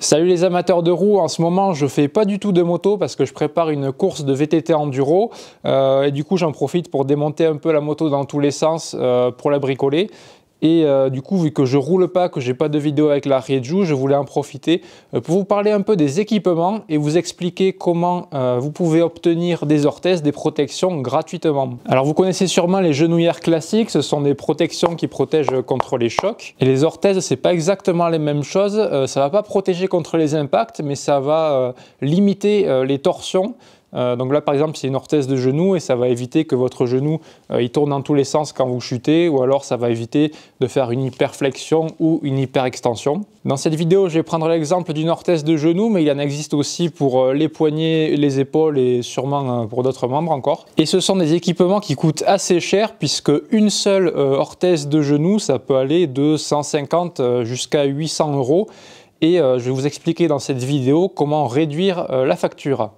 Salut les amateurs de roues, en ce moment je fais pas du tout de moto parce que je prépare une course de VTT enduro et du coup j'en profite pour démonter un peu la moto dans tous les sens pour la bricoler. Et du coup, vu que je roule pas, que j'ai pas de vidéo avec la Rieju, je voulais en profiter pour vous parler un peu des équipements et vous expliquer comment vous pouvez obtenir des orthèses, des protections gratuitement. Alors vous connaissez sûrement les genouillères classiques, ce sont des protections qui protègent contre les chocs. Et les orthèses, c'est pas exactement les mêmes choses, ça va pas protéger contre les impacts, mais ça va limiter les torsions. Donc là par exemple c'est une orthèse de genou et ça va éviter que votre genou il tourne dans tous les sens quand vous chutez, ou alors ça va éviter de faire une hyperflexion ou une hyperextension. Dans cette vidéo je vais prendre l'exemple d'une orthèse de genou, mais il en existe aussi pour les poignets, les épaules et sûrement pour d'autres membres encore. Et ce sont des équipements qui coûtent assez cher, puisque une seule orthèse de genou ça peut aller de 150 jusqu'à 800 €. Et je vais vous expliquer dans cette vidéo comment réduire la facture.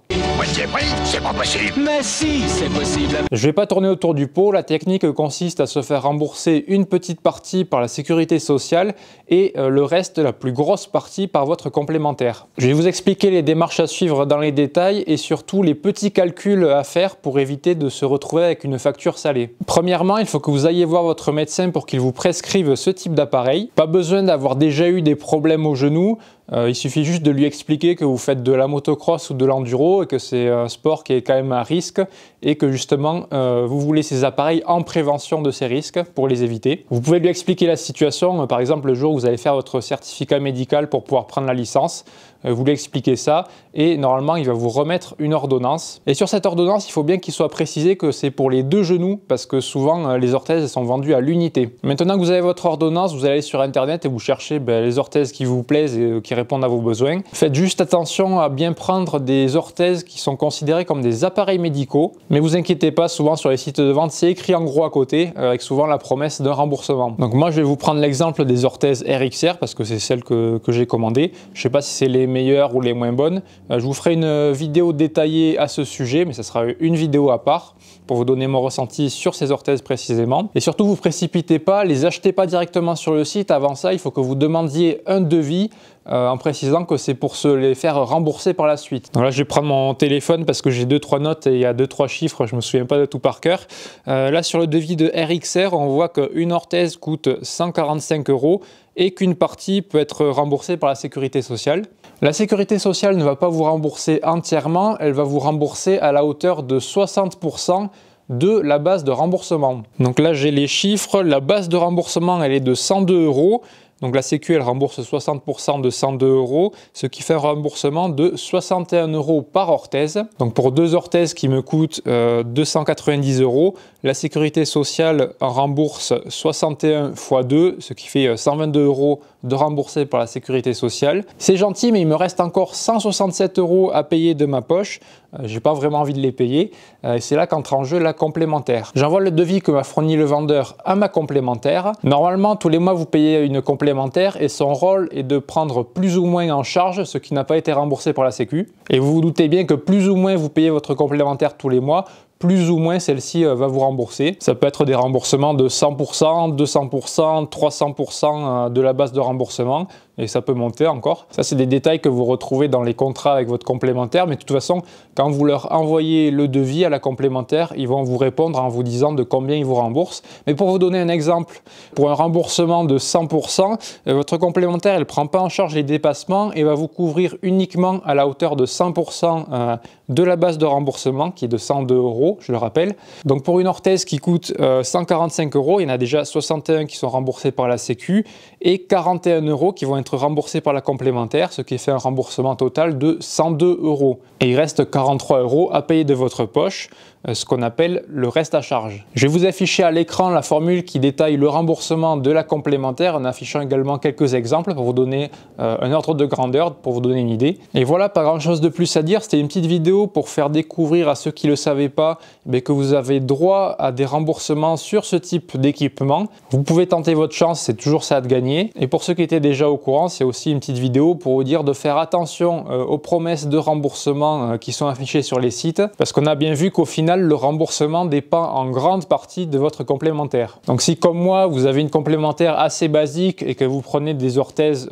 C'est pas possible. Mais si, c'est possible. Je vais pas tourner autour du pot. La technique consiste à se faire rembourser une petite partie par la sécurité sociale et le reste, la plus grosse partie, par votre complémentaire. Je vais vous expliquer les démarches à suivre dans les détails et surtout les petits calculs à faire pour éviter de se retrouver avec une facture salée. Premièrement, il faut que vous ayez voir votre médecin pour qu'il vous prescrive ce type d'appareil. Pas besoin d'avoir déjà eu des problèmes au genou. Il suffit juste de lui expliquer que vous faites de la motocross ou de l'enduro et que c'est un sport qui est quand même à risque et que justement vous voulez ces appareils en prévention de ces risques pour les éviter. Vous pouvez lui expliquer la situation, par exemple le jour où vous allez faire votre certificat médical pour pouvoir prendre la licence. Vous lui expliquez ça et normalement il va vous remettre une ordonnance. Et sur cette ordonnance, il faut bien qu'il soit précisé que c'est pour les deux genoux parce que souvent les orthèses sont vendues à l'unité. Maintenant que vous avez votre ordonnance, vous allez sur internet et vous cherchez les orthèses qui vous plaisent et qui répondent à vos besoins. Faites juste attention à bien prendre des orthèses qui sont considérées comme des appareils médicaux. Mais vous inquiétez pas, souvent sur les sites de vente, c'est écrit en gros à côté avec souvent la promesse d'un remboursement. Donc moi je vais vous prendre l'exemple des orthèses RXR parce que c'est celle que j'ai commandée. Je sais pas si c'est les meilleures ou les moins bonnes. Je vous ferai une vidéo détaillée à ce sujet, mais ça sera une vidéo à part pour vous donner mon ressenti sur ces orthèses précisément. Et surtout, vous précipitez pas, les achetez pas directement sur le site. Avant ça, il faut que vous demandiez un devis en précisant que c'est pour se les faire rembourser par la suite. Donc là, je vais prendre mon téléphone parce que j'ai 2-3 notes et il y a 2-3 chiffres, je me souviens pas de tout par cœur. Là, sur le devis de RXR, on voit qu'une orthèse coûte 145 € et qu'une partie peut être remboursée par la sécurité sociale. La sécurité sociale ne va pas vous rembourser entièrement, elle va vous rembourser à la hauteur de 60% de la base de remboursement. Donc là j'ai les chiffres, la base de remboursement elle est de 102 €. Donc la Sécu elle rembourse 60% de 102 €, ce qui fait un remboursement de 61 € par orthèse. Donc pour deux orthèses qui me coûtent 290 €, la sécurité sociale en rembourse 61 x 2, ce qui fait 122 € de remboursé par la sécurité sociale. C'est gentil, mais il me reste encore 167 € à payer de ma poche. J'ai pas vraiment envie de les payer. C'est là qu'entre en jeu la complémentaire. J'envoie le devis que m'a fourni le vendeur à ma complémentaire. Normalement, tous les mois, vous payez une complémentaire et son rôle est de prendre plus ou moins en charge ce qui n'a pas été remboursé par la Sécu. Et vous vous doutez bien que plus ou moins vous payez votre complémentaire tous les mois, plus ou moins celle-ci va vous rembourser. Ça peut être des remboursements de 100%, 200%, 300% de la base de remboursement et ça peut monter encore. Ça, c'est des détails que vous retrouvez dans les contrats avec votre complémentaire, mais de toute façon, quand vous leur envoyez le devis à la complémentaire, ils vont vous répondre en vous disant de combien ils vous remboursent. Mais pour vous donner un exemple, pour un remboursement de 100%, votre complémentaire, elle ne prend pas en charge les dépassements et va vous couvrir uniquement à la hauteur de 100% de la base de remboursement, qui est de 102 €, je le rappelle. Donc pour une orthèse qui coûte 145 €, il y en a déjà 61 qui sont remboursés par la Sécu et 41 € qui vont être remboursés par la complémentaire, ce qui fait un remboursement total de 102 €. Et il reste 43 € à payer de votre poche, ce qu'on appelle le reste à charge. Je vais vous afficher à l'écran la formule qui détaille le remboursement de la complémentaire en affichant également quelques exemples pour vous donner un ordre de grandeur, pour vous donner une idée. Et voilà, pas grand chose de plus à dire, c'était une petite vidéo pour faire découvrir à ceux qui ne le savaient pas que vous avez droit à des remboursements sur ce type d'équipement. Vous pouvez tenter votre chance, c'est toujours ça de gagner. Et pour ceux qui étaient déjà au courant, c'est aussi une petite vidéo pour vous dire de faire attention aux promesses de remboursement qui sont affichées sur les sites, parce qu'on a bien vu qu'au final, le remboursement dépend en grande partie de votre complémentaire. Donc si comme moi, vous avez une complémentaire assez basique et que vous prenez des orthèses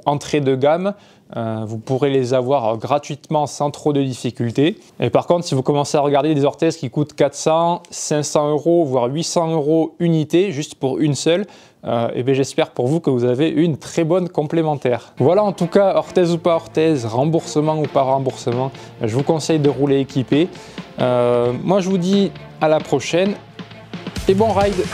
entrée de gamme, vous pourrez les avoir gratuitement sans trop de difficultés. Et par contre, si vous commencez à regarder des orthèses qui coûtent 400, 500 euros, voire 800 euros unité, juste pour une seule, et bien j'espère pour vous que vous avez une très bonne complémentaire. Voilà, en tout cas, orthèse ou pas orthèse, remboursement ou pas remboursement, je vous conseille de rouler équipé. Moi je vous dis à la prochaine et bon ride!